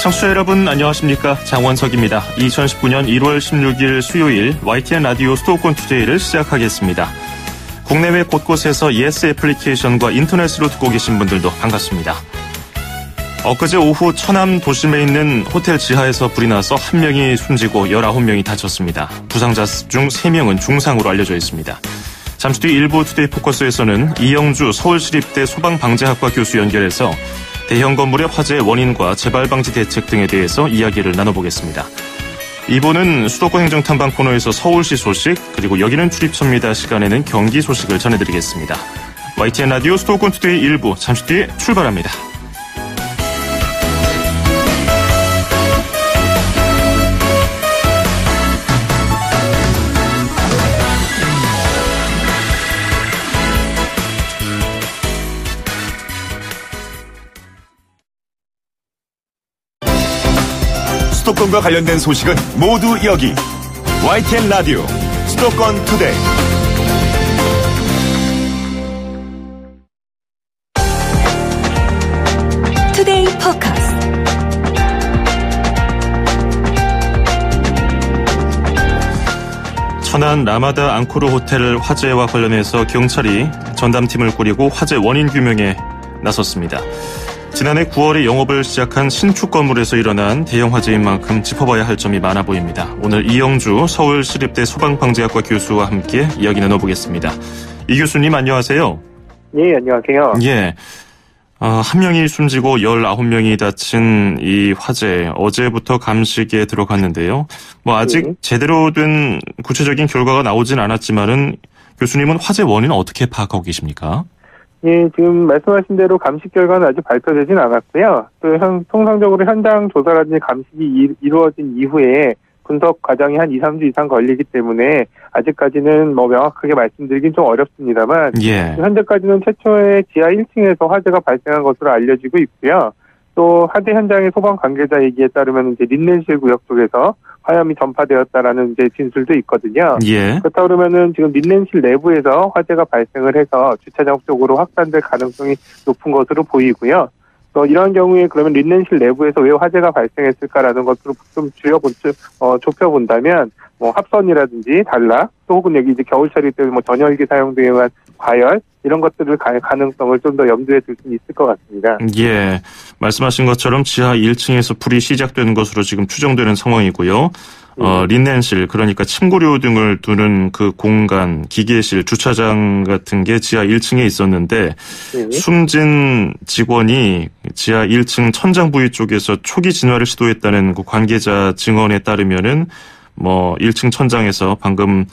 청취자 여러분 안녕하십니까? 장원석입니다. 2019년 1월 16일 수요일 YTN 라디오 수도권 투데이를 시작하겠습니다. 국내외 곳곳에서 예스 애플리케이션과 인터넷으로 듣고 계신 분들도 반갑습니다. 엊그제 오후 천안 도심에 있는 호텔 지하에서 불이 나서 1명이 숨지고 19명이 다쳤습니다. 부상자 중 3명은 중상으로 알려져 있습니다. 잠시 뒤 일부 투데이 포커스에서는 이영주 서울시립대 소방방재학과 교수 연결해서 대형 건물의 화재의 원인과 재발방지 대책 등에 대해서 이야기를 나눠보겠습니다. 2부는 수도권 행정탐방 코너에서 서울시 소식, 그리고 여기는 출입처입니다 시간에는 경기 소식을 전해드리겠습니다. YTN 라디오 수도권 투데이 일부 잠시 뒤에 출발합니다. 수도권과 관련된 소식은 모두 여기 YTN 라디오 수도권 투데이. 투데이 포커스. 천안 라마다 앙코르 호텔 화재와 관련해서 경찰이 전담팀을 꾸리고 화재 원인 규명에 나섰습니다. 지난해 9월에 영업을 시작한 신축 건물에서 일어난 대형 화재인 만큼 짚어봐야 할 점이 많아 보입니다. 오늘 이영주 서울시립대 소방방재학과 교수와 함께 이야기 나눠보겠습니다. 이 교수님 안녕하세요. 네, 안녕하세요. 예. 1명이 숨지고 19명이 다친 이 화재, 어제부터 감식에 들어갔는데요. 아직 제대로 된 구체적인 결과가 나오진 않았지만은 교수님은 화재 원인은 어떻게 파악하고 계십니까? 예, 지금 말씀하신 대로 감식 결과는 아직 발표되진 않았고요. 또 통상적으로 현장 조사라든지 감식이 이루어진 이후에 분석 과정이 한 2, 3주 이상 걸리기 때문에 아직까지는 명확하게 말씀드리긴 좀 어렵습니다만 예. 현재까지는 최초의 지하 1층에서 화재가 발생한 것으로 알려지고 있고요. 또 화재 현장의 소방 관계자 얘기에 따르면 이제 린넨실 구역 쪽에서 화염이 전파되었다라는 이제 진술도 있거든요. 예. 그렇다 그러면은 지금 린넨실 내부에서 화재가 발생을 해서 주차장 쪽으로 확산될 가능성이 높은 것으로 보이고요. 또 이런 경우에 그러면 린넨실 내부에서 왜 화재가 발생했을까라는 것으로 좀 좁혀본다면 합선이라든지 단락 또 혹은 여기 이제 겨울철이 때문에 전열기 사용 등에 의한 과열 이런 것들을 가능성을 좀 더 염두에 둘 수 있을 것 같습니다. 예, 말씀하신 것처럼 지하 1층에서 불이 시작된 것으로 지금 추정되는 상황이고요. 린넨실, 그러니까 침구류 등을 두는 그 공간, 기계실, 주차장 같은 게 지하 1층에 있었는데 숨진 직원이 지하 1층 천장 부위 쪽에서 초기 진화를 시도했다는 그 관계자 증언에 따르면은 1층 천장에서 방금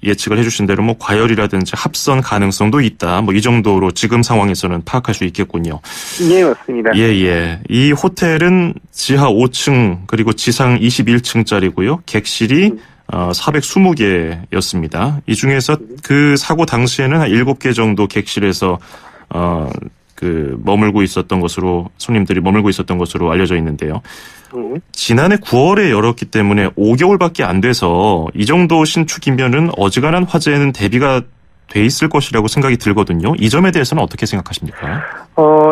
예측을 해주신 대로 과열이라든지 합선 가능성도 있다. 이 정도로 지금 상황에서는 파악할 수 있겠군요. 네, 맞습니다. 예. 이 호텔은 지하 5층 그리고 지상 21층짜리고요. 객실이 420개였습니다. 이 중에서 그 사고 당시에는 한 7개 정도 객실에서 머물고 있었던 것으로 손님들이 머물고 있었던 것으로 알려져 있는데요. 지난해 9월에 열었기 때문에 5개월밖에 안 돼서 이 정도 신축이면은 어지간한 화재에는 대비가 돼 있을 것이라고 생각이 들거든요. 이 점에 대해서는 어떻게 생각하십니까?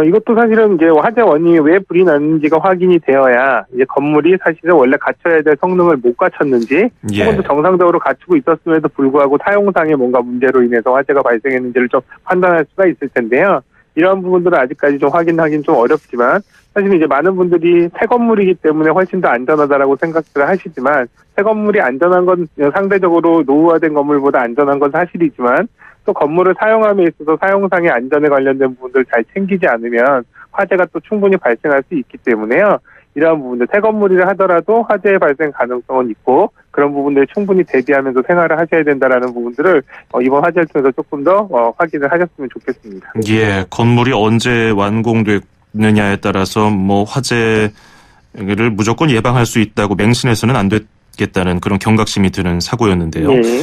이것도 사실은 이제 화재 원인이 왜 불이 났는지가 확인이 되어야 이제 건물이 사실은 원래 갖춰야 될 성능을 못 갖췄는지 혹은 또 정상적으로 갖추고 있었음에도 불구하고 사용상의 뭔가 문제로 인해서 화재가 발생했는지를 좀 판단할 수가 있을 텐데요. 이런 부분들은 아직까지 좀 확인하기는 좀 어렵지만 사실 이제 많은 분들이 새 건물이기 때문에 훨씬 더 안전하다라고 생각들을 하시지만 새 건물이 안전한 건 상대적으로 노후화된 건물보다 안전한 건 사실이지만 또 건물을 사용함에 있어서 사용상의 안전에 관련된 부분들을 잘 챙기지 않으면 화재가 또 충분히 발생할 수 있기 때문에요. 이러한 부분들 새 건물이라 하더라도 화재의 발생 가능성은 있고 그런 부분들을 충분히 대비하면서 생활을 하셔야 된다라는 부분들을 이번 화재를 통해서 조금 더 확인을 하셨으면 좋겠습니다. 예, 건물이 언제 완공됐느냐에 따라서 화재를 무조건 예방할 수 있다고 맹신해서는 안 되겠다는 그런 경각심이 드는 사고였는데요. 네.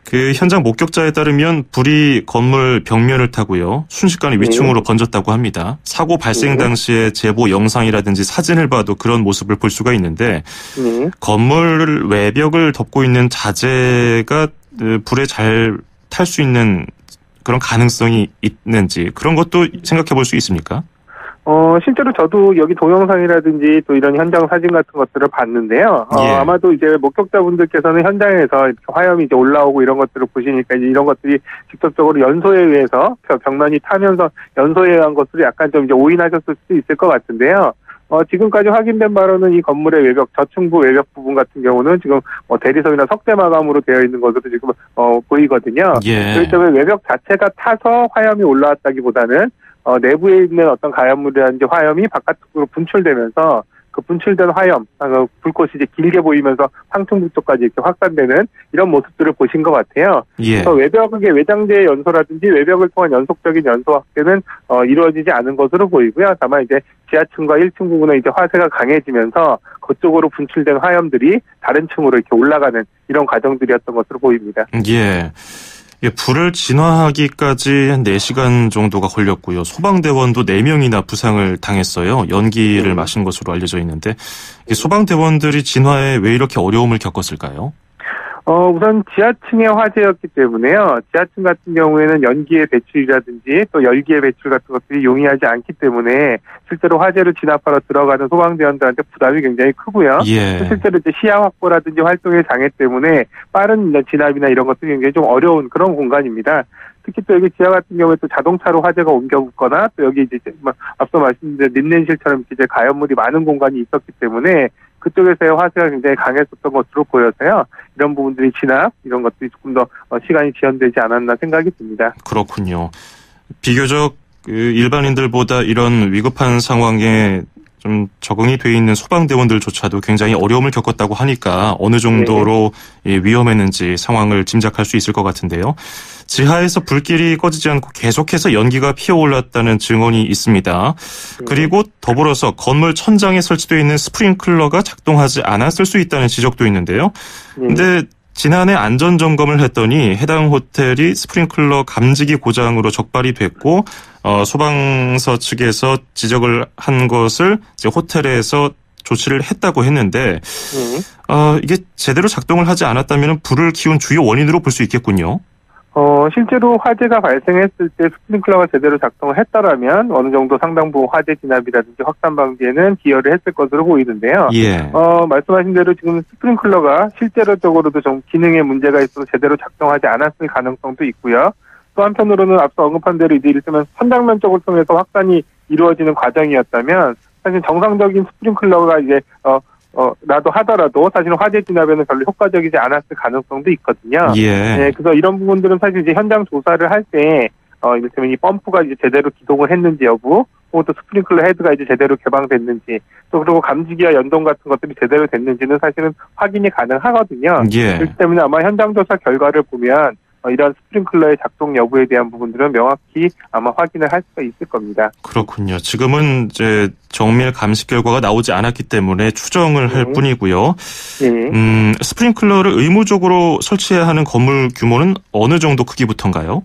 그 현장 목격자에 따르면 불이 건물 벽면을 타고요. 순식간에 위층으로 번졌다고 합니다. 사고 발생 당시의 제보 영상이라든지 사진을 봐도 그런 모습을 볼 수가 있는데 건물 외벽을 덮고 있는 자재가 불에 잘 탈 수 있는 그런 가능성이 있는지 그런 것도 생각해 볼 수 있습니까? 실제로 저도 여기 동영상이라든지 또 이런 현장 사진 같은 것들을 봤는데요. 예. 아마도 이제 목격자분들께서는 현장에서 이렇게 화염이 이제 올라오고 이런 것들을 보시니까 이제 이런 것들이 직접적으로 연소에 의해서 벽면이 타면서 연소에 의한 것으로 약간 좀 이제 오인하셨을 수도 있을 것 같은데요. 지금까지 확인된 바로는 이 건물의 외벽, 저층부 외벽 부분 같은 경우는 지금 대리석이나 석대 마감으로 되어 있는 것으로 지금 보이거든요. 예. 그렇기 때문에 외벽 자체가 타서 화염이 올라왔다기보다는 내부에 있는 어떤 가연물이라든지 화염이 바깥으로 분출되면서 그 분출된 화염, 불꽃이 이제 길게 보이면서 상층부 쪽까지 이렇게 확산되는 이런 모습들을 보신 것 같아요. 예. 그래서 외벽의 외장재의 연소라든지 외벽을 통한 연속적인 연소 확대는 이루어지지 않은 것으로 보이고요. 다만 이제 지하층과 1층 부분에 이제 화세가 강해지면서 그쪽으로 분출된 화염들이 다른 층으로 이렇게 올라가는 이런 과정들이었던 것으로 보입니다. 예. 불을 진화하기까지 한 4시간 정도가 걸렸고요. 소방대원도 4명이나 부상을 당했어요. 연기를 마신 것으로 알려져 있는데 소방대원들이 진화에 왜 이렇게 어려움을 겪었을까요? 우선 지하층의 화재였기 때문에요. 지하층 같은 경우에는 연기의 배출이라든지 또 열기의 배출 같은 것들이 용이하지 않기 때문에 실제로 화재를 진압하러 들어가는 소방대원들한테 부담이 굉장히 크고요. 예. 실제로 이제 시야 확보라든지 활동의 장애 때문에 빠른 진압이나 이런 것들이 굉장히 좀 어려운 그런 공간입니다. 특히 또 여기 지하 같은 경우에 또 자동차로 화재가 옮겨붙거나 또 여기 이제 앞서 말씀드린 린넨실처럼 이제 가연물이 많은 공간이 있었기 때문에 그쪽에서의 화재가 굉장히 강했었던 것으로 보여서요. 이런 부분들이 진압, 이런 것들이 조금 더 시간이 지연되지 않았나 생각이 듭니다. 그렇군요. 비교적 일반인들보다 이런 위급한 상황에 좀 적응이 돼 있는 소방대원들조차도 굉장히 어려움을 겪었다고 하니까 어느 정도로 위험했는지 상황을 짐작할 수 있을 것 같은데요. 지하에서 불길이 꺼지지 않고 계속해서 연기가 피어올랐다는 증언이 있습니다. 그리고 더불어서 건물 천장에 설치되어 있는 스프링클러가 작동하지 않았을 수 있다는 지적도 있는데요. 근데 지난해 안전점검을 했더니 해당 호텔이 스프링클러 감지기 고장으로 적발이 됐고 소방서 측에서 지적을 한 것을 이제 호텔에서 조치를 했다고 했는데 이게 제대로 작동을 하지 않았다면 불을 키운 주요 원인으로 볼 수 있겠군요. 실제로 화재가 발생했을 때 스프링클러가 제대로 작동을 했다라면 어느 정도 상당 부분 화재 진압이라든지 확산 방지에는 기여를 했을 것으로 보이는데요. 예. 말씀하신 대로 지금 스프링클러가 실제로적으로도 좀 기능에 문제가 있어서 제대로 작동하지 않았을 가능성도 있고요. 또 한편으로는 앞서 언급한 대로 이제 이를테면 선장면 쪽을 통해서 확산이 이루어지는 과정이었다면 사실 정상적인 스프링클러가 이제 라도 하더라도 사실은 화재 진압에는 별로 효과적이지 않았을 가능성도 있거든요. 예. 네, 그래서 이런 부분들은 사실 이제 현장 조사를 할 때, 이를테면 이 펌프가 이제 제대로 기동을 했는지 여부, 혹은 또 스프링클러 헤드가 이제 제대로 개방됐는지, 또 그리고 감지기와 연동 같은 것들이 제대로 됐는지는 사실은 확인이 가능하거든요. 예. 그렇기 때문에 아마 현장 조사 결과를 보면 이런 스프링클러의 작동 여부에 대한 부분들은 명확히 아마 확인을 할 수가 있을 겁니다. 그렇군요. 지금은 이제 정밀 감시 결과가 나오지 않았기 때문에 추정을 할 뿐이고요. 스프링클러를 의무적으로 설치해야 하는 건물 규모는 어느 정도 크기부터인가요?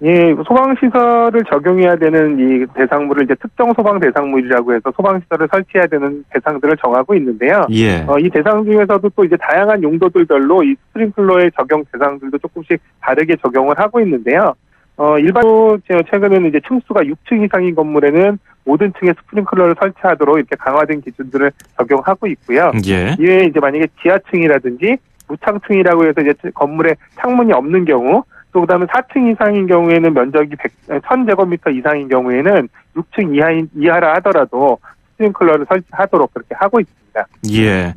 예, 소방시설을 적용해야 되는 이 대상물을 이제 특정 소방 대상물이라고 해서 소방시설을 설치해야 되는 대상들을 정하고 있는데요. 예. 이 대상 중에서도 또 이제 다양한 용도들별로 이 스프링클러의 적용 대상들도 조금씩 다르게 적용을 하고 있는데요. 일반적으로 최근에는 이제 층수가 6층 이상인 건물에는 모든 층에 스프링클러를 설치하도록 이렇게 강화된 기준들을 적용하고 있고요. 예. 이외에 이제 만약에 지하층이라든지 무창층이라고 해서 이제 건물에 창문이 없는 경우, 또 그다음에 4층 이상인 경우에는 면적이 1000제곱미터 이상인 경우에는 6층 이하라 하더라도 스프링클러를 설치하도록 그렇게 하고 있습니다. 예.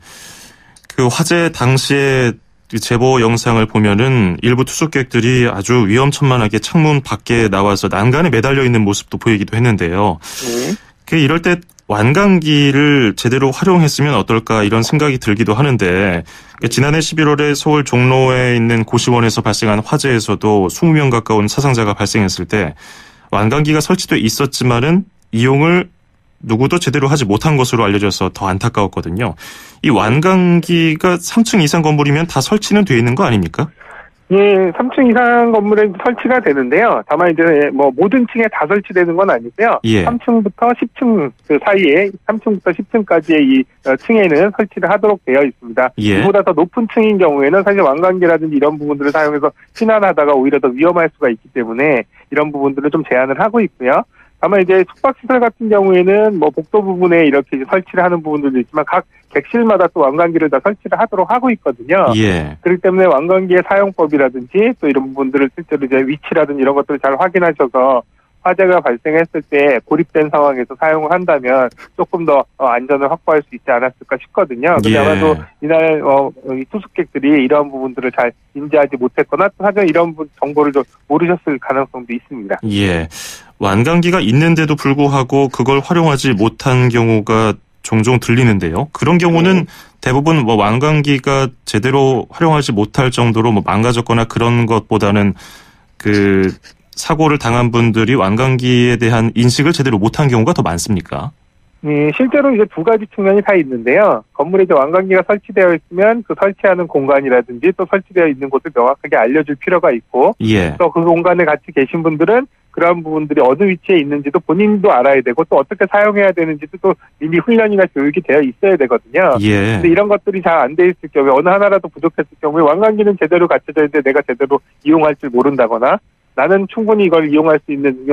그 화재 당시에 제보 영상을 보면은 일부 투숙객들이 아주 위험천만하게 창문 밖에 나와서 난간에 매달려 있는 모습도 보이기도 했는데요. 이럴 때 완강기를 제대로 활용했으면 어떨까 이런 생각이 들기도 하는데 지난해 11월에 서울 종로에 있는 고시원에서 발생한 화재에서도 20명 가까운 사상자가 발생했을 때 완강기가 설치돼 있었지만은 이용을 누구도 제대로 하지 못한 것으로 알려져서 더 안타까웠거든요. 이 완강기가 3층 이상 건물이면 다 설치는 돼 있는 거 아닙니까? 예, 3층 이상 건물에 설치가 되는데요. 다만 이제 뭐 모든 층에 다 설치되는 건 아니고요. 예. 3층부터 10층 그 사이에 3층부터 10층까지의 이 층에는 설치를 하도록 되어 있습니다. 예. 이보다 더 높은 층인 경우에는 사실 완강기라든지 이런 부분들을 사용해서 피난하다가 오히려 더 위험할 수가 있기 때문에 이런 부분들을 좀 제한을 하고 있고요. 다만 이제 숙박시설 같은 경우에는 뭐 복도 부분에 이렇게 설치를 하는 부분들도 있지만 각 객실마다 또 왕관기를 다 설치를 하도록 하고 있거든요. 예. 그렇기 때문에 왕관기의 사용법이라든지 또 이런 부분들을 실제로 이제 위치라든지 이런 것들을 잘 확인하셔서 화재가 발생했을 때 고립된 상황에서 사용을 한다면 조금 더 안전을 확보할 수 있지 않았을까 싶거든요. 그런데 아마도 이날 이 투숙객들이 이러한 부분들을 잘 인지하지 못했거나 또 사전 이런 정보를 좀 모르셨을 가능성도 있습니다. 예. 완강기가 있는데도 불구하고 그걸 활용하지 못한 경우가 종종 들리는데요. 그런 경우는 대부분 뭐 완강기가 제대로 활용하지 못할 정도로 뭐 망가졌거나 그런 것보다는 그 사고를 당한 분들이 완강기에 대한 인식을 제대로 못한 경우가 더 많습니까? 실제로 이제 두 가지 측면이 다 있는데요. 건물에 이제 완강기가 설치되어 있으면 그 설치하는 공간이라든지 또 설치되어 있는 곳을 명확하게 알려줄 필요가 있고, 또 그 공간에 같이 계신 분들은 그런 부분들이 어느 위치에 있는지도 본인도 알아야 되고 또 어떻게 사용해야 되는지도 또 이미 훈련이나 교육이 되어 있어야 되거든요. 근데 이런 것들이 잘 안 돼 있을 경우에 어느 하나라도 부족했을 경우에 완강기는 제대로 갖춰져 있는데 내가 제대로 이용할 줄 모른다거나 나는 충분히 이걸 이용할 수 있는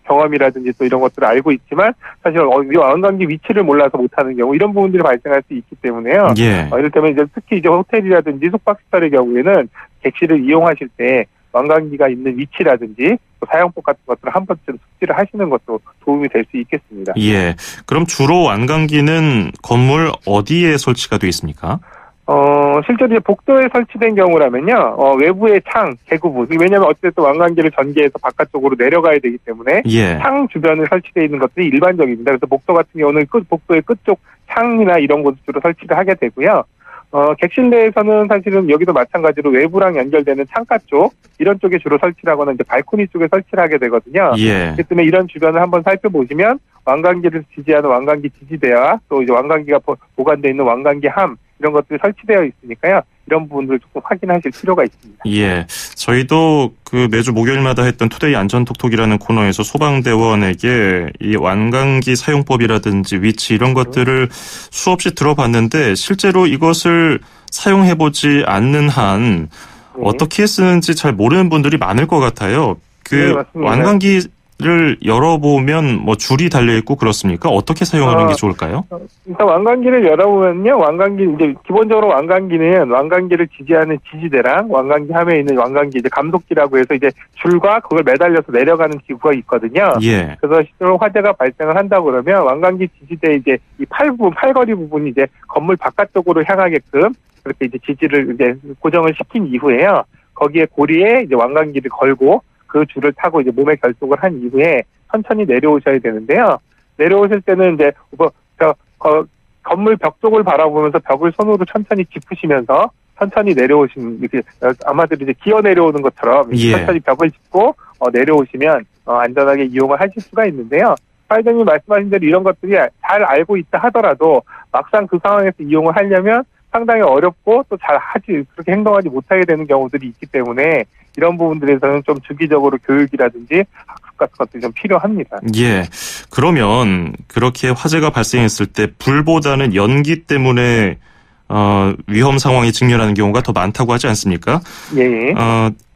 경험이라든지 또 이런 것들을 알고 있지만 사실 완강기 위치를 몰라서 못하는 경우 이런 부분들이 발생할 수 있기 때문에요. 이를테면 이제 특히 이제 호텔이라든지 숙박시설의 경우에는 객실을 이용하실 때 완강기가 있는 위치라든지 또 사용법 같은 것들을 한 번쯤 숙지를 하시는 것도 도움이 될 수 있겠습니다. 예. 그럼 주로 완강기는 건물 어디에 설치가 되어 있습니까? 실제로 이제 복도에 설치된 경우라면요, 외부의 창, 개구부. 왜냐하면 어쨌든 완강기를 전개해서 바깥쪽으로 내려가야 되기 때문에 창 주변에 설치되어 있는 것들이 일반적입니다. 그래서 복도 같은 경우는 복도의 끝쪽 창이나 이런 곳을 주로 설치를 하게 되고요. 객실 내에서는 사실은 여기도 마찬가지로 외부랑 연결되는 창가 쪽, 이런 쪽에 주로 설치를 하거나 이제 발코니 쪽에 설치를 하게 되거든요. 그렇기 때문에 이런 주변을 한번 살펴보시면 완강기를 지지하는 완강기 지지대와 또 이제 완강기가 보관되어 있는 완강기 함, 이런 것들이 설치되어 있으니까요. 이런 부분들을 조금 확인하실 필요가 있습니다. 예. 저희도 그 매주 목요일마다 했던 투데이 안전톡톡이라는 코너에서 소방대원에게 이 완강기 사용법이라든지 위치 이런 것들을 수없이 들어봤는데 실제로 이것을 사용해보지 않는 한 어떻게 쓰는지 잘 모르는 분들이 많을 것 같아요. 완강기를 열어보면 뭐 줄이 달려있고 그렇습니까? 어떻게 사용하는 게 좋을까요? 일단 완강기를 열어보면요. 이제 기본적으로 완강기는 완강기를 지지하는 지지대랑 완강기 함에 있는 완강기 이제 감속기라고 해서 이제 줄과 그걸 매달려서 내려가는 기구가 있거든요. 그래서 실제로 화재가 발생을 한다 그러면 완강기 지지대 이제 이 팔걸이 부분이 이제 건물 바깥쪽으로 향하게끔 그렇게 이제 지지를 이제 고정을 시킨 이후에요. 거기에 고리에 이제 완강기를 걸고 그 줄을 타고 이제 몸에 결속을 한 이후에 천천히 내려오셔야 되는데요. 내려오실 때는 이제 건물 벽 쪽을 바라보면서 벽을 손으로 천천히 짚으시면서 천천히 내려오시는, 이렇게 아마도 이제 기어 내려오는 것처럼 천천히 벽을 짚고 내려오시면 안전하게 이용을 하실 수가 있는데요. 사회자님이 말씀하신 대로 이런 것들이 잘 알고 있다 하더라도 막상 그 상황에서 이용을 하려면 상당히 어렵고 또 그렇게 행동하지 못하게 되는 경우들이 있기 때문에 이런 부분들에서는 좀 주기적으로 교육이라든지 학습 같은 것들이 좀 필요합니다. 그러면 그렇게 화재가 발생했을 때 불보다는 연기 때문에 위험 상황에 직면하는 경우가 더 많다고 하지 않습니까?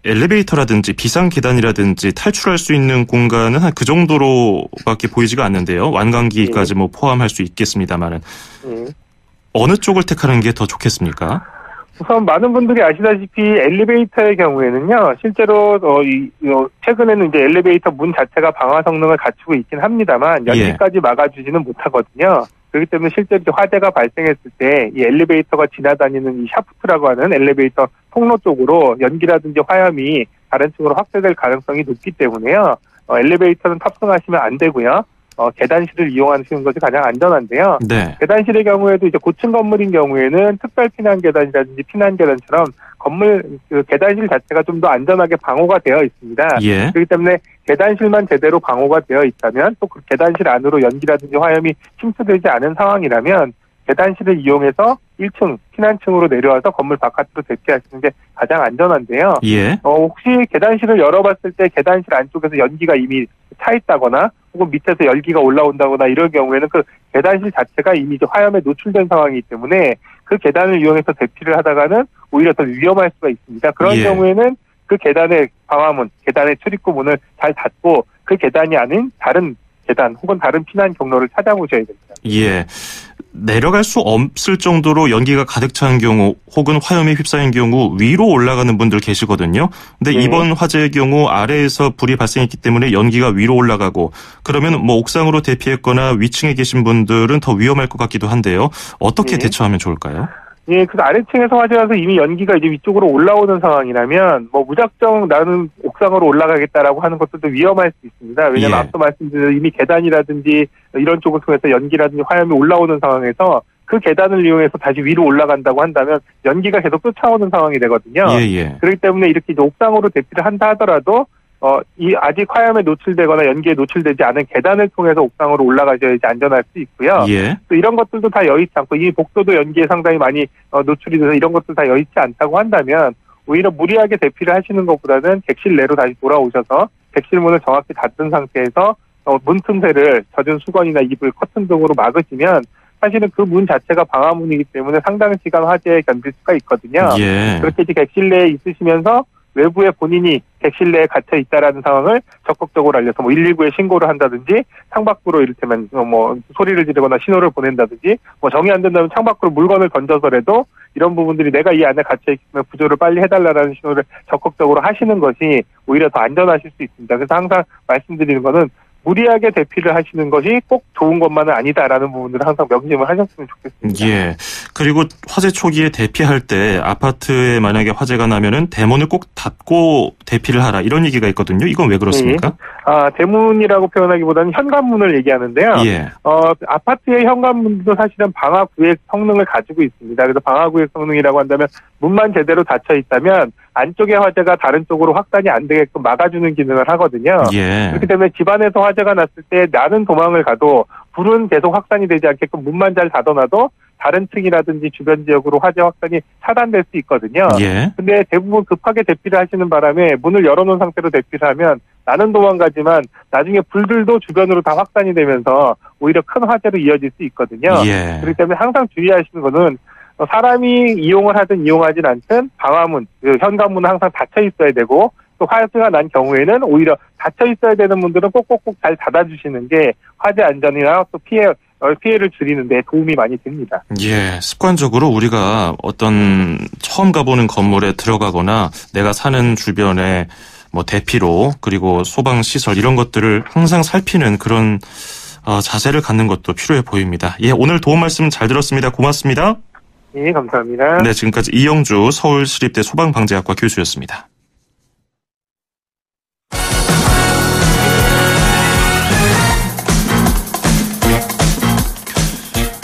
엘리베이터라든지 비상 계단이라든지 탈출할 수 있는 공간은 한 그 정도로밖에 보이지가 않는데요. 완강기까지 뭐 포함할 수 있겠습니다만은 어느 쪽을 택하는 게 더 좋겠습니까? 우선 많은 분들이 아시다시피 엘리베이터의 경우에는요, 실제로 최근에는 이제 엘리베이터 문 자체가 방화 성능을 갖추고 있긴 합니다만 연기까지 막아주지는 못하거든요. 그렇기 때문에 실제로 화재가 발생했을 때 이 엘리베이터가 지나다니는 이 샤프트라고 하는 엘리베이터 통로 쪽으로 연기라든지 화염이 다른 층으로 확대될 가능성이 높기 때문에요. 엘리베이터는 탑승하시면 안 되고요. 계단실을 이용하시는 것이 가장 안전한데요. 계단실의 경우에도 이제 고층 건물인 경우에는 특별 피난 계단이라든지 피난 계단처럼 건물 계단실 자체가 좀 더 안전하게 방호가 되어 있습니다. 그렇기 때문에 계단실만 제대로 방호가 되어 있다면 또 그 계단실 안으로 연기라든지 화염이 침투되지 않은 상황이라면 계단실을 이용해서 1층 피난층으로 내려와서 건물 바깥으로 대피하시는 게 가장 안전한데요. 혹시 계단실을 열어봤을 때 계단실 안쪽에서 연기가 이미 차 있다거나 혹은 밑에서 열기가 올라온다거나 이런 경우에는 그 계단실 자체가 이미 이제 화염에 노출된 상황이기 때문에 그 계단을 이용해서 대피를 하다가는 오히려 더 위험할 수가 있습니다. 그런 경우에는 그 계단의 방화문, 계단의 출입구 문을 잘 닫고 그 계단이 아닌 다른 계단 혹은 다른 피난 경로를 찾아보셔야 됩니다. 예. 내려갈 수 없을 정도로 연기가 가득 찬 경우 혹은 화염에 휩싸인 경우 위로 올라가는 분들 계시거든요. 근데 네. 이번 화재의 경우 아래에서 불이 발생했기 때문에 연기가 위로 올라가고 그러면 뭐 옥상으로 대피했거나 위층에 계신 분들은 더 위험할 것 같기도 한데요. 어떻게 네. 대처하면 좋을까요? 예, 그 아래층에서 화재라서 이미 연기가 이제 위쪽으로 올라오는 상황이라면 뭐 무작정 나는 옥상으로 올라가겠다라고 하는 것들도 위험할 수 있습니다. 왜냐하면 예. 앞서 말씀드린 이미 계단이라든지 이런 쪽을 통해서 연기라든지 화염이 올라오는 상황에서 그 계단을 이용해서 다시 위로 올라간다고 한다면 연기가 계속 쫓아오는 상황이 되거든요. 예. 그렇기 때문에 이렇게 이제 옥상으로 대피를 한다 하더라도 이 아직 화염에 노출되거나 연기에 노출되지 않은 계단을 통해서 옥상으로 올라가셔야지 안전할 수 있고요. 예. 또 이런 것들도 다 여의치 않고 이 복도도 연기에 상당히 많이 노출이 돼서 이런 것들 다 여의치 않다고 한다면 오히려 무리하게 대피를 하시는 것보다는 객실 내로 다시 돌아오셔서 객실 문을 정확히 닫은 상태에서 문 틈새를 젖은 수건이나 이불, 커튼 등으로 막으시면 사실은 그 문 자체가 방화문이기 때문에 상당 시간 화재에 견딜 수가 있거든요. 예. 그렇게 이제 객실 내에 있으시면서 외부에 본인이 객실 내에 갇혀 있다라는 상황을 적극적으로 알려서 119에 신고를 한다든지 창밖으로 이를테면 소리를 지르거나 신호를 보낸다든지 정이 안 된다면 창밖으로 물건을 던져서라도 이런 부분들이 내가 이 안에 갇혀 있으면 구조를 빨리 해달라는 신호를 적극적으로 하시는 것이 오히려 더 안전하실 수 있습니다. 그래서 항상 말씀드리는 거는 무리하게 대피를 하시는 것이 꼭 좋은 것만은 아니다라는 부분들을 항상 명심을 하셨으면 좋겠습니다. 예. 그리고 화재 초기에 대피할 때 아파트에 만약에 화재가 나면은 대문을 꼭 닫고 대피를 하라 이런 얘기가 있거든요. 이건 왜 그렇습니까? 예. 대문이라고 표현하기보다는 현관문을 얘기하는데요. 예. 아파트의 현관문도 사실은 방화구획 성능을 가지고 있습니다. 그래서 방화구획 성능이라고 한다면 문만 제대로 닫혀 있다면 안쪽의 화재가 다른 쪽으로 확산이 안 되게끔 막아주는 기능을 하거든요. 예. 그렇기 때문에 집안에서 화재가 났을 때 나는 도망을 가도 불은 계속 확산이 되지 않게끔 문만 잘 닫아놔도 다른 층이라든지 주변 지역으로 화재 확산이 차단될 수 있거든요. 예. 근데 대부분 급하게 대피를 하시는 바람에 문을 열어놓은 상태로 대피를 하면 나는 도망가지만 나중에 불들도 주변으로 다 확산이 되면서 오히려 큰 화재로 이어질 수 있거든요. 예. 그렇기 때문에 항상 주의하시는 것은 사람이 이용을 하든 이용하진 않든 방화문, 현관문은 항상 닫혀 있어야 되고 또 화재가 난 경우에는 오히려 닫혀 있어야 되는 분들은 꼭꼭꼭 잘 닫아주시는 게 화재 안전이나 또 피해를 줄이는 데 도움이 많이 됩니다. 예, 습관적으로 우리가 어떤 처음 가보는 건물에 들어가거나 내가 사는 주변에 대피로 그리고 소방시설 이런 것들을 항상 살피는 그런 자세를 갖는 것도 필요해 보입니다. 예, 오늘 도움 말씀 잘 들었습니다. 고맙습니다. 예, 감사합니다. 네, 지금까지 이영주 서울시립대 소방방재학과 교수였습니다.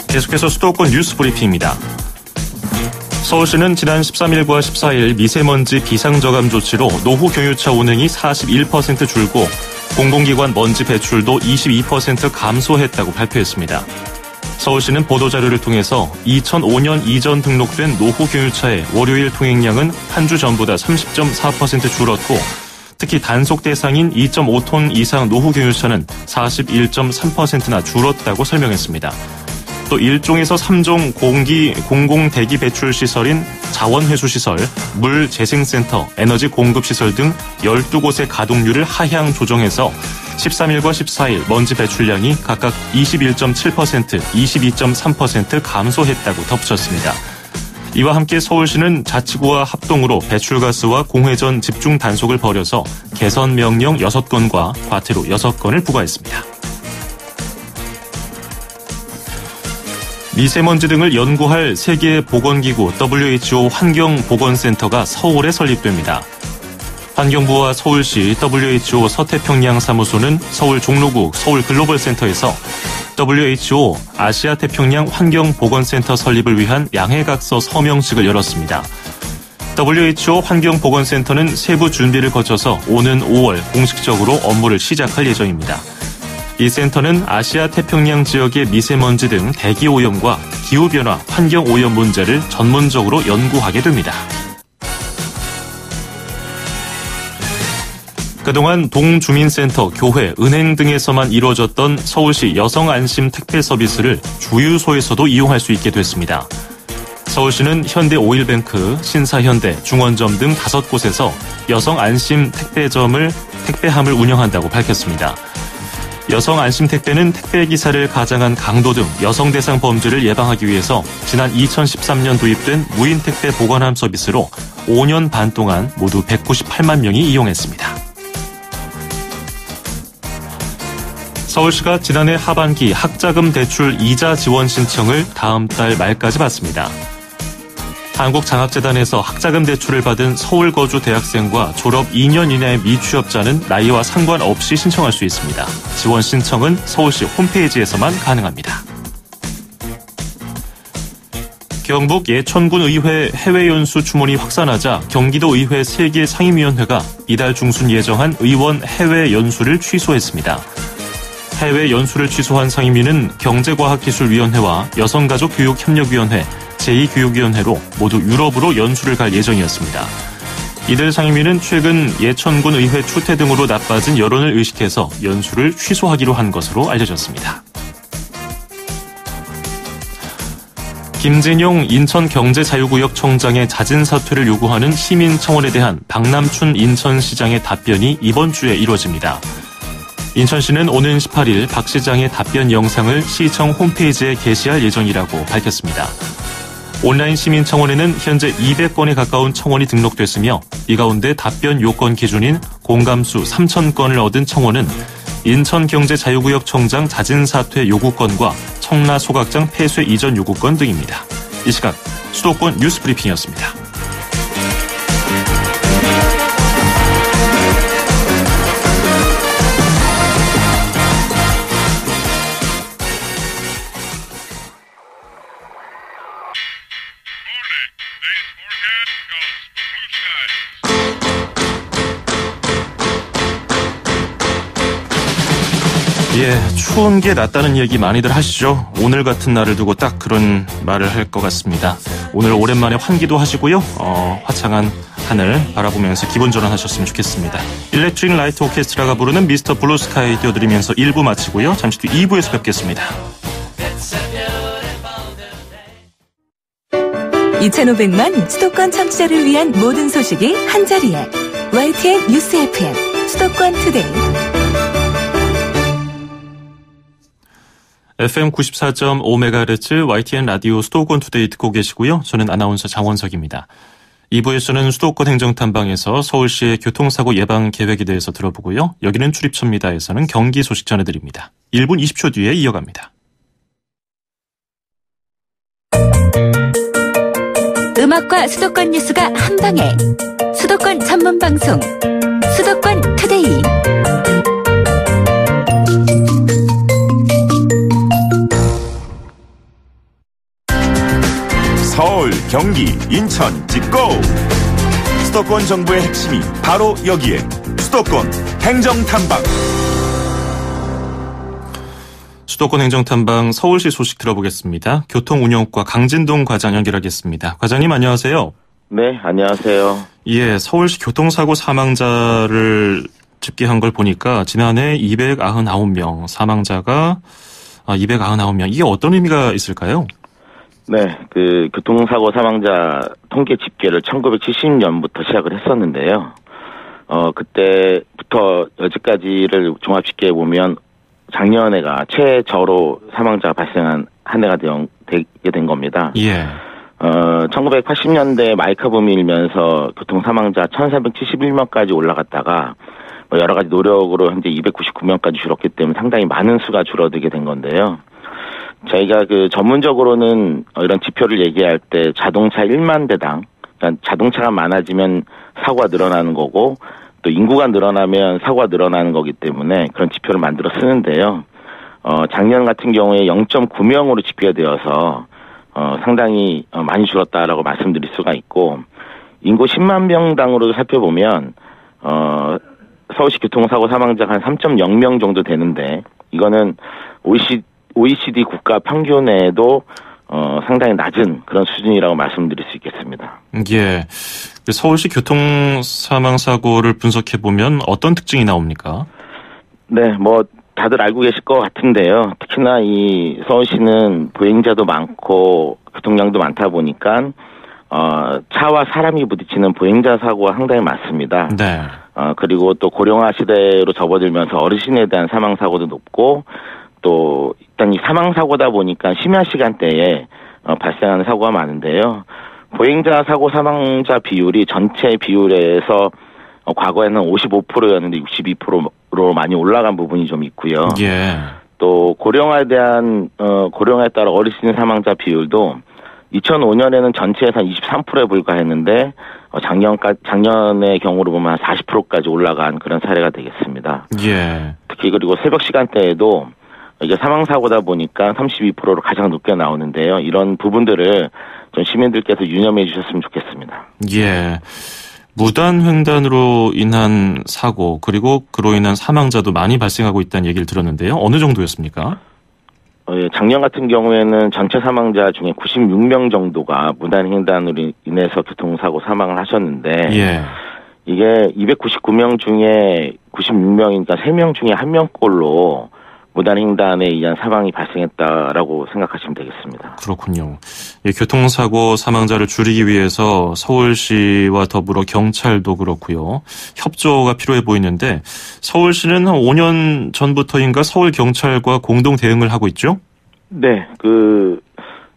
계속해서 수도권 뉴스 브리핑입니다. 서울시는 지난 13일과 14일 미세먼지 비상저감 조치로 노후 경유차 운행이 41% 줄고 공공기관 먼지 배출도 22% 감소했다고 발표했습니다. 서울시는 보도자료를 통해서 2005년 이전 등록된 노후 경유차의 월요일 통행량은 한 주 전보다 30.4% 줄었고 특히 단속 대상인 2.5톤 이상 노후 경유차는 41.3%나 줄었다고 설명했습니다. 또 1종에서 3종 공공 대기 배출 시설인 자원회수시설, 물재생센터, 에너지 공급시설 등 12곳의 가동률을 하향 조정해서 13일과 14일 먼지 배출량이 각각 21.7%, 22.3% 감소했다고 덧붙였습니다. 이와 함께 서울시는 자치구와 합동으로 배출가스와 공회전 집중 단속을 벌여서 개선 명령 6건과 과태료 6건을 부과했습니다. 미세먼지 등을 연구할 세계보건기구 WHO 환경보건센터가 서울에 설립됩니다. 환경부와 서울시 WHO 서태평양 사무소는 서울 종로구 서울글로벌센터에서 WHO 아시아태평양 환경보건센터 설립을 위한 양해각서 서명식을 열었습니다. WHO 환경보건센터는 세부 준비를 거쳐서 오는 5월 공식적으로 업무를 시작할 예정입니다. 이 센터는 아시아 태평양 지역의 미세먼지 등 대기오염과 기후변화, 환경오염 문제를 전문적으로 연구하게 됩니다. 그동안 동주민센터, 교회, 은행 등에서만 이루어졌던 서울시 여성안심 택배 서비스를 주유소에서도 이용할 수 있게 됐습니다. 서울시는 현대오일뱅크, 신사현대, 중원점 등 5곳에서 여성 안심 택배함을 운영한다고 밝혔습니다. 여성 안심 택배는 택배 기사를 가장한 강도 등 여성 대상 범죄를 예방하기 위해서 지난 2013년 도입된 무인 택배 보관함 서비스로 5년 반 동안 모두 198만 명이 이용했습니다. 서울시가 지난해 하반기 학자금 대출 이자 지원 신청을 다음 달 말까지 받습니다. 한국장학재단에서 학자금 대출을 받은 서울 거주 대학생과 졸업 2년 이내의 미취업자는 나이와 상관없이 신청할 수 있습니다. 지원 신청은 서울시 홈페이지에서만 가능합니다. 경북 예천군 의회 해외연수 추문이 확산하자 경기도의회 3개 상임위원회가 이달 중순 예정한 의원 해외연수를 취소했습니다. 해외 연수를 취소한 상임위는 경제과학기술위원회와 여성가족교육협력위원회, 제2교육위원회로 모두 유럽으로 연수를 갈 예정이었습니다. 이들 상임위는 최근 예천군 의회 추태 등으로 나빠진 여론을 의식해서 연수를 취소하기로 한 것으로 알려졌습니다. 김진용 인천경제자유구역 청장의 자진 사퇴를 요구하는 시민청원에 대한 박남춘 인천시장의 답변이 이번 주에 이루어집니다. 인천시는 오는 18일 박 시장의 답변 영상을 시청 홈페이지에 게시할 예정이라고 밝혔습니다. 온라인 시민청원에는 현재 200건에 가까운 청원이 등록됐으며 이 가운데 답변 요건 기준인 공감수 3,000건을 얻은 청원은 인천경제자유구역 청장 자진 사퇴 요구건과 청라 소각장 폐쇄 이전 요구건 등입니다. 이 시각 수도권 뉴스 브리핑이었습니다. 추운 게 낫다는 얘기 많이들 하시죠. 오늘 같은 날을 두고 딱 그런 말을 할 것 같습니다. 오늘 오랜만에 환기도 하시고요. 화창한 하늘 바라보면서 기분 전환하셨으면 좋겠습니다. 일렉트릭 라이트 오케스트라가 부르는 미스터 블루 스카이 띄워드리면서 1부 마치고요. 잠시 뒤 2부에서 뵙겠습니다. 2,500만 수도권 청취자를 위한 모든 소식이 한자리에 YTN 뉴스 FM 수도권 투데이 FM 94.5MHz YTN 라디오 수도권 투데이 듣고 계시고요. 저는 아나운서 장원석입니다. 2부에서는 수도권 행정탐방에서 서울시의 교통사고 예방 계획에 대해서 들어보고요. 여기는 출입처입니다에서는 경기 소식 전해드립니다. 1분 20초 뒤에 이어갑니다. 음악과 수도권 뉴스가 한방에 수도권 전문 방송 수도권 투데이 서울, 경기, 인천 찍고 수도권 정보의 핵심이 바로 여기에 수도권 행정탐방. 수도권 행정탐방 서울시 소식 들어보겠습니다. 교통운영과 강진동 과장 연결하겠습니다. 과장님 안녕하세요. 네, 안녕하세요. 예, 서울시 교통사고 사망자를 집계한 걸 보니까 지난해 299명 사망자가 299명. 이게 어떤 의미가 있을까요? 네, 교통사고 사망자 통계 집계를 1970년부터 시작을 했었는데요. 그때부터 여지까지를 종합 집계해 보면 작년에가 최저로 사망자가 발생한 한 해가 되게 된 겁니다. 예. 1980년대 마이카 붐이 일면서 교통 사망자 1,471명까지 올라갔다가 여러 가지 노력으로 현재 299명까지 줄었기 때문에 상당히 많은 수가 줄어들게 된 건데요. 저희가 전문적으로는 이런 지표를 얘기할 때 자동차 1만 대당, 그러니까 자동차가 많아지면 사고가 늘어나는 거고 또 인구가 늘어나면 사고가 늘어나는 거기 때문에 그런 지표를 만들어 쓰는데요. 작년 같은 경우에 0.9명으로 집계가 되어서 상당히 많이 줄었다라고 말씀드릴 수가 있고 인구 10만 명당으로 살펴보면 서울시 교통사고 사망자가 한 3.0명 정도 되는데 이거는 OECD 국가 평균에도 상당히 낮은 그런 수준이라고 말씀드릴 수 있겠습니다. 예. 서울시 교통사망사고를 분석해보면 어떤 특징이 나옵니까? 네, 다들 알고 계실 것 같은데요. 특히나 이 서울시는 보행자도 많고 교통량도 많다 보니까 차와 사람이 부딪히는 보행자 사고가 상당히 많습니다. 네. 그리고 또 고령화 시대로 접어들면서 어르신에 대한 사망 사고도 높고 또 일단 이 사망 사고다 보니까 심야 시간대에 발생하는 사고가 많은데요. 보행자 사고 사망자 비율이 전체 비율에서 과거에는 55%였는데 62%로 많이 올라간 부분이 좀 있고요. 예. 또 고령화에 따라 어르신 사망자 비율도 2005년에는 전체에서 23%에 불과했는데 작년의 경우로 보면 40%까지 올라간 그런 사례가 되겠습니다. 예. 특히 그리고 새벽 시간대에도 이게 사망 사고다 보니까 32%로 가장 높게 나오는데요. 이런 부분들을 좀 시민들께서 유념해 주셨으면 좋겠습니다. 예. 무단 횡단으로 인한 사고 그리고 그로 인한 사망자도 많이 발생하고 있다는 얘기를 들었는데요. 어느 정도였습니까? 작년 같은 경우에는 전체 사망자 중에 96명 정도가 무단 횡단으로 인해서 교통사고 사망을 하셨는데 예. 이게 299명 중에 96명이니까 3명 중에 1명꼴로 무단 횡단에 의한 사망이 발생했다라고 생각하시면 되겠습니다. 그렇군요. 교통사고 사망자를 줄이기 위해서 서울시와 더불어 경찰도 그렇고요. 협조가 필요해 보이는데 서울시는 한 5년 전부터인가 서울경찰과 공동 대응을 하고 있죠? 네.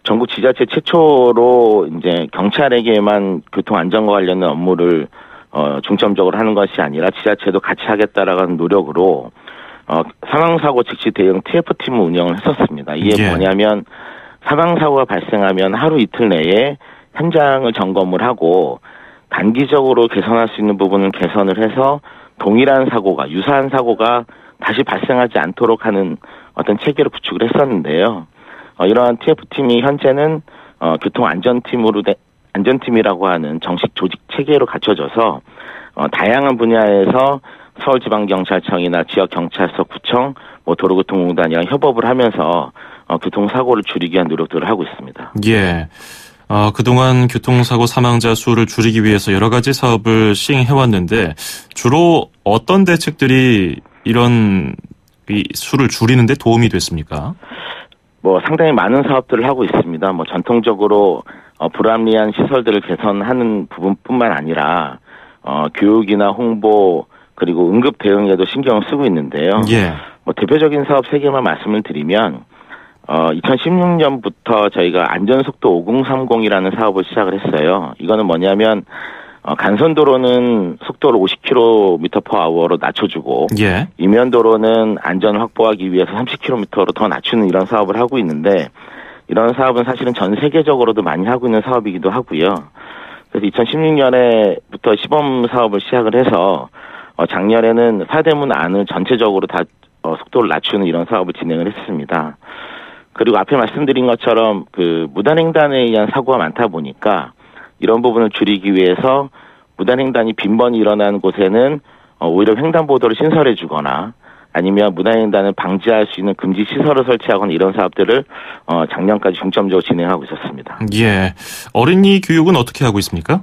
전국 지자체 최초로 이제 경찰에게만 교통안전과 관련된 업무를 중점적으로 하는 것이 아니라 지자체도 같이 하겠다라는 노력으로 사망사고 즉시 대응 TF팀을 운영을 했었습니다. 이게 뭐냐면 사망사고가 발생하면 하루 이틀 내에 현장을 점검을 하고 단기적으로 개선할 수 있는 부분은 개선을 해서 동일한 사고가 유사한 사고가 다시 발생하지 않도록 하는 어떤 체계를 구축을 했었는데요. 이러한 TF팀이 현재는 교통안전팀이라고 하는 정식 조직 체계로 갖춰져서 다양한 분야에서 서울지방경찰청이나 지역경찰서, 구청, 도로교통공단이랑 협업을 하면서 교통사고를 줄이기 위한 노력들을 하고 있습니다. 예. 그동안 교통사고 사망자 수를 줄이기 위해서 여러 가지 사업을 시행해왔는데 주로 어떤 대책들이 이런 수를 줄이는 데 도움이 됐습니까? 상당히 많은 사업들을 하고 있습니다. 전통적으로 불합리한 시설들을 개선하는 부분뿐만 아니라 교육이나 홍보 그리고 응급 대응에도 신경을 쓰고 있는데요. 예. 대표적인 사업 3개만 말씀을 드리면 2016년부터 저희가 안전속도 5030이라는 사업을 시작을 했어요. 이거는 뭐냐면 간선도로는 속도를 50km/h로 낮춰주고 예. 이면도로는 안전을 확보하기 위해서 30km로 더 낮추는 이런 사업을 하고 있는데 이런 사업은 사실은 전 세계적으로도 많이 하고 있는 사업이기도 하고요. 그래서 2016년에부터 시범 사업을 시작을 해서 작년에는 사대문 안을 전체적으로 다 속도를 낮추는 이런 사업을 진행을 했습니다. 그리고 앞에 말씀드린 것처럼 무단횡단에 의한 사고가 많다 보니까 이런 부분을 줄이기 위해서 무단횡단이 빈번히 일어나는 곳에는 오히려 횡단보도를 신설해 주거나 아니면 무단횡단을 방지할 수 있는 금지 시설을 설치하거나 이런 사업들을 작년까지 중점적으로 진행하고 있었습니다. 예. 어린이 교육은 어떻게 하고 있습니까?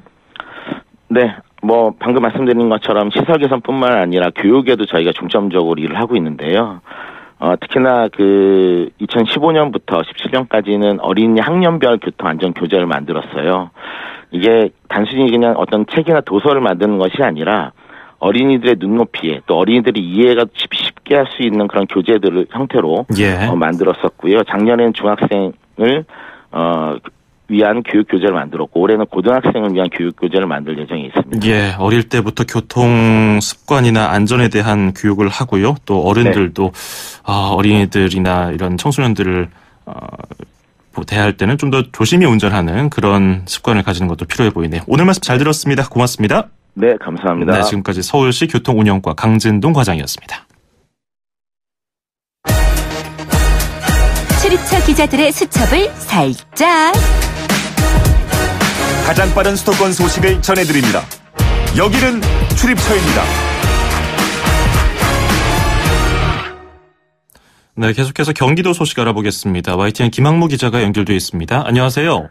네. 방금 말씀드린 것처럼 시설 개선뿐만 아니라 교육에도 저희가 중점적으로 일을 하고 있는데요. 특히나 2015년부터 17년까지는 어린이 학년별 교통안전교재를 만들었어요. 이게 단순히 그냥 어떤 책이나 도서를 만드는 것이 아니라 어린이들의 눈높이에 또 어린이들이 이해가 쉽게 할 수 있는 그런 교재들을 형태로 만들었었고요. 작년에는 중학생을 위한 교육교재를 만들었고 올해는 고등학생을 위한 교육교재를 만들 예정에 있습니다. 예, 어릴 때부터 교통 습관이나 안전에 대한 교육을 하고요. 또 어른들도 어린이들이나 이런 청소년들을 대할 때는 좀 더 조심히 운전하는 그런 습관을 가지는 것도 필요해 보이네요. 오늘 말씀 잘 들었습니다. 고맙습니다. 네, 감사합니다. 네, 지금까지 서울시 교통운영과 강진동 과장이었습니다. 출입처 기자들의 수첩을 살짝. 가장 빠른 수도권 소식을 전해드립니다. 여기는 출입처입니다. 네, 계속해서 경기도 소식 알아보겠습니다. YTN 김학무 기자가 연결되어 있습니다. 안녕하세요. 네,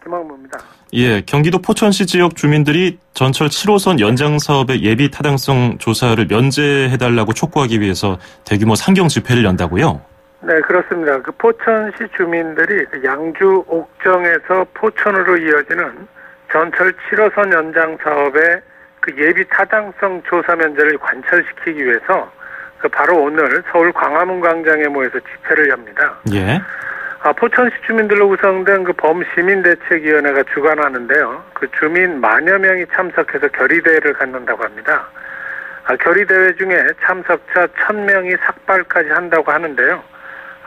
김학무입니다. 예, 경기도 포천시 지역 주민들이 전철 7호선 연장 사업의 예비 타당성 조사를 면제해달라고 촉구하기 위해서 대규모 상경 집회를 연다고요? 네, 그렇습니다. 그 포천시 주민들이 양주 옥정에서 포천으로 이어지는 전철 7호선 연장 사업의 그 예비 타당성 조사 면제를 관철시키기 위해서 그 바로 오늘 서울 광화문 광장에 모여서 집회를 엽니다. 예. 포천시 주민들로 구성된 그 범시민대책위원회가 주관하는데요. 그 주민 만여 명이 참석해서 결의대회를 갖는다고 합니다. 결의대회 중에 참석자 1000명이 삭발까지 한다고 하는데요.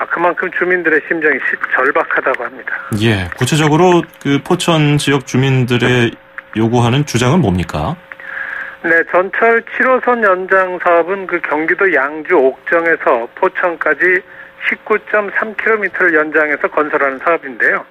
그만큼 주민들의 심정이 절박하다고 합니다. 예, 구체적으로 그 포천 지역 주민들의 요구하는 주장은 뭡니까? 네, 전철 7호선 연장 사업은 그 경기도 양주 옥정에서 포천까지 19.3km를 연장해서 건설하는 사업인데요.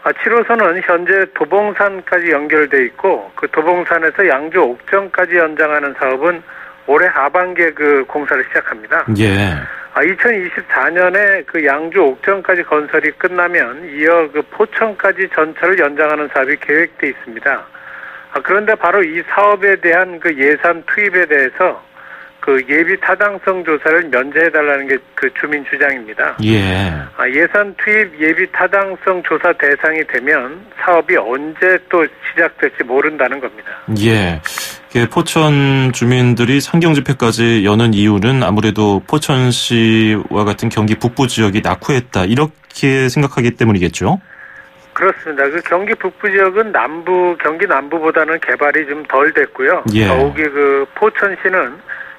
7호선은 현재 도봉산까지 연결돼 있고 그 도봉산에서 양주 옥정까지 연장하는 사업은 올해 하반기에 그 공사를 시작합니다. 예. 2024년에 그 양주 옥정까지 건설이 끝나면 이어 그 포천까지 전철을 연장하는 사업이 계획돼 있습니다. 그런데 바로 이 사업에 대한 그 예산 투입에 대해서 그 예비 타당성 조사를 면제해달라는 게 그 주민 주장입니다. 예. 예산 투입 예비 타당성 조사 대상이 되면 사업이 언제 또 시작될지 모른다는 겁니다. 예. 포천 주민들이 상경 집회까지 여는 이유는 아무래도 포천시와 같은 경기 북부 지역이 낙후했다 이렇게 생각하기 때문이겠죠? 그렇습니다. 그 경기 북부 지역은 경기 남부보다는 개발이 좀 덜 됐고요. 예. 더욱이 그 포천시는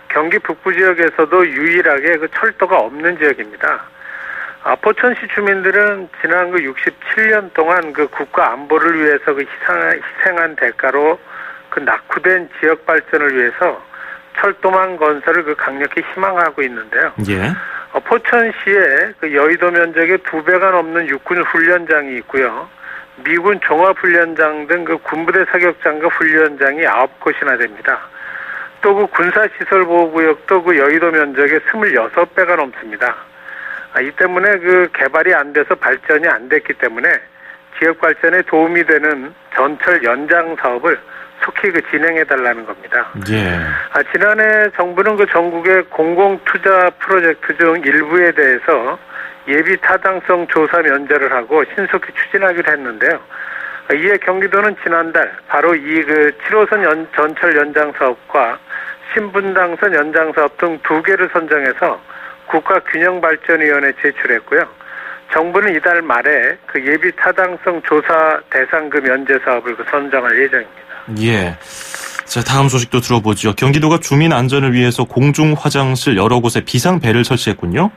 경기 북부 지역에서도 유일하게 그 철도가 없는 지역입니다. 포천시 주민들은 지난 그 67년 동안 그 국가 안보를 위해서 그 희생한 대가로 그 낙후된 지역 발전을 위해서 철도망 건설을 그 강력히 희망하고 있는데요. 예. 포천시에 그 여의도 면적의 2배가 넘는 육군 훈련장이 있고요. 미군 종합훈련장 등 그 군부대 사격장과 훈련장이 9곳이나 됩니다. 또 그 군사시설보호구역도 그 여의도 면적의 26배가 넘습니다. 이 때문에 그 개발이 안 돼서 발전이 안 됐기 때문에 지역 발전에 도움이 되는 전철 연장 사업을 속히 그 진행해달라는 겁니다. 예. 지난해 정부는 그 전국의 공공투자 프로젝트 중 일부에 대해서 예비 타당성 조사 면제를 하고 신속히 추진하기로 했는데요. 이에 경기도는 지난달 바로 이 그 7호선 전철 연장 사업과 신분당선 연장 사업 등 2개를 선정해서 국가균형발전위원회에 제출했고요. 정부는 이달 말에 그 예비 타당성 조사 대상금 면제 사업을 그 선정할 예정입니다. 예. 자, 다음 소식도 들어보죠. 경기도가 주민 안전을 위해서 공중 화장실 여러 곳에 비상벨을 설치했군요.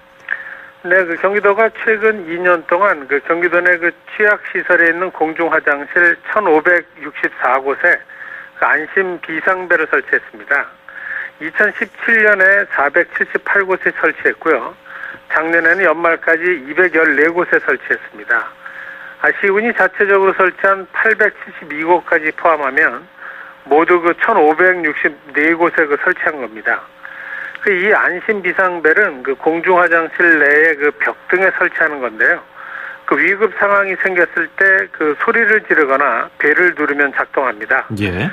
네, 그 경기도가 최근 2년 동안 그 경기도 내 그 취약시설에 있는 공중 화장실 1,564곳에 그 안심 비상벨을 설치했습니다. 2017년에 478곳에 설치했고요. 작년에는 연말까지 214곳에 설치했습니다. 시군이 자체적으로 설치한 872곳까지 포함하면 모두 그 1,564곳에 그 설치한 겁니다. 이 안심 비상벨은 그 공중 화장실 내에 그 벽 등에 설치하는 건데요. 그 위급 상황이 생겼을 때 그 소리를 지르거나 벨을 누르면 작동합니다. 예.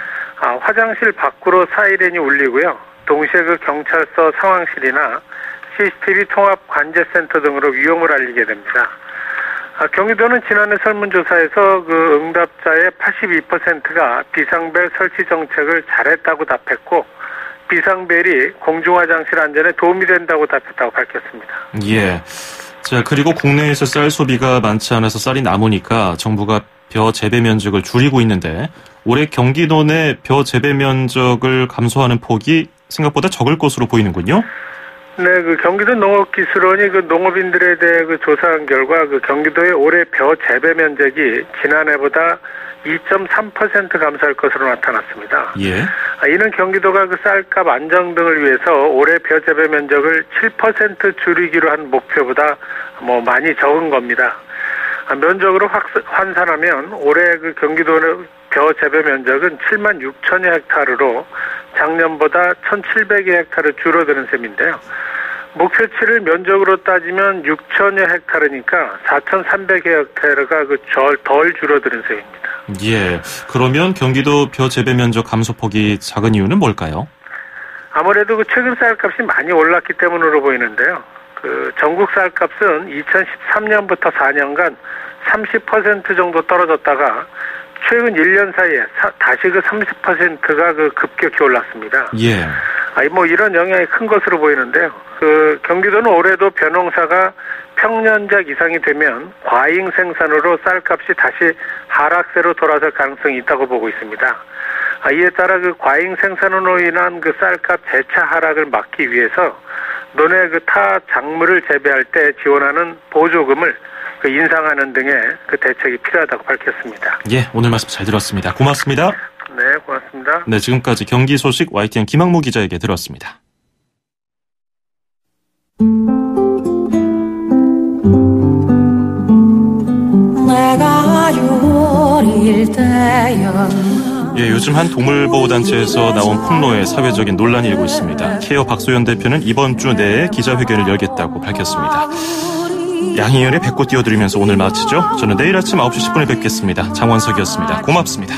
화장실 밖으로 사이렌이 울리고요. 동시에 그 경찰서 상황실이나 CCTV 통합 관제센터 등으로 위험을 알리게 됩니다. 경기도는 지난해 설문조사에서 그 응답자의 82%가 비상벨 설치 정책을 잘했다고 답했고 비상벨이 공중화장실 안전에 도움이 된다고 답했다고 밝혔습니다. 예. 자, 그리고 국내에서 쌀 소비가 많지 않아서 쌀이 남으니까 정부가 벼 재배 면적을 줄이고 있는데 올해 경기도 내 벼 재배 면적을 감소하는 폭이 생각보다 적을 것으로 보이는군요. 네, 그 경기도 농업기술원이 그 농업인들에 대해 그 조사한 결과 그 경기도의 올해 벼 재배 면적이 지난해보다 2.3% 감소할 것으로 나타났습니다. 예. 이는 경기도가 그 쌀값 안정 등을 위해서 올해 벼 재배 면적을 7% 줄이기로 한 목표보다 많이 적은 겁니다. 면적으로 환산하면 올해 그 경기도 벼 재배 면적은 7만 6천여 헥타르로 작년보다 1,700여 헥타르 줄어드는 셈인데요. 목표치를 면적으로 따지면 6천여 헥타르니까 4,300여 헥타르가 덜 줄어드는 셈입니다. 예. 그러면 경기도 벼 재배 면적 감소폭이 작은 이유는 뭘까요? 아무래도 최근 쌀값이 많이 올랐기 때문으로 보이는데요. 전국 쌀값은 2013년부터 4년간 30% 정도 떨어졌다가 최근 1년 사이에 다시 30%가 급격히 올랐습니다. 예. 이런 영향이 큰 것으로 보이는데요. 경기도는 올해도 벼농사가 평년작 이상이 되면 과잉 생산으로 쌀값이 다시 하락세로 돌아설 가능성이 있다고 보고 있습니다. 이에 따라 과잉 생산으로 인한 쌀값 재차 하락을 막기 위해서 논의 타 작물을 재배할 때 지원하는 보조금을 인상하는 등의 대책이 필요하다고 밝혔습니다. 예, 오늘 말씀 잘 들었습니다. 고맙습니다. 네, 고맙습니다. 네, 지금까지 경기 소식 YTN 김학무 기자에게 들었습니다. 내가 6월일 때였나. 예, 요즘 한 동물보호단체에서 나온 폭로에 사회적인 논란이 일고 있습니다. 케어 박소연 대표는 이번 주 내에 기자회견을 열겠다고 밝혔습니다. 양희연의 배꼽 띄워드리면서 오늘 마치죠. 저는 내일 아침 9시 10분에 뵙겠습니다. 장원석이었습니다. 고맙습니다.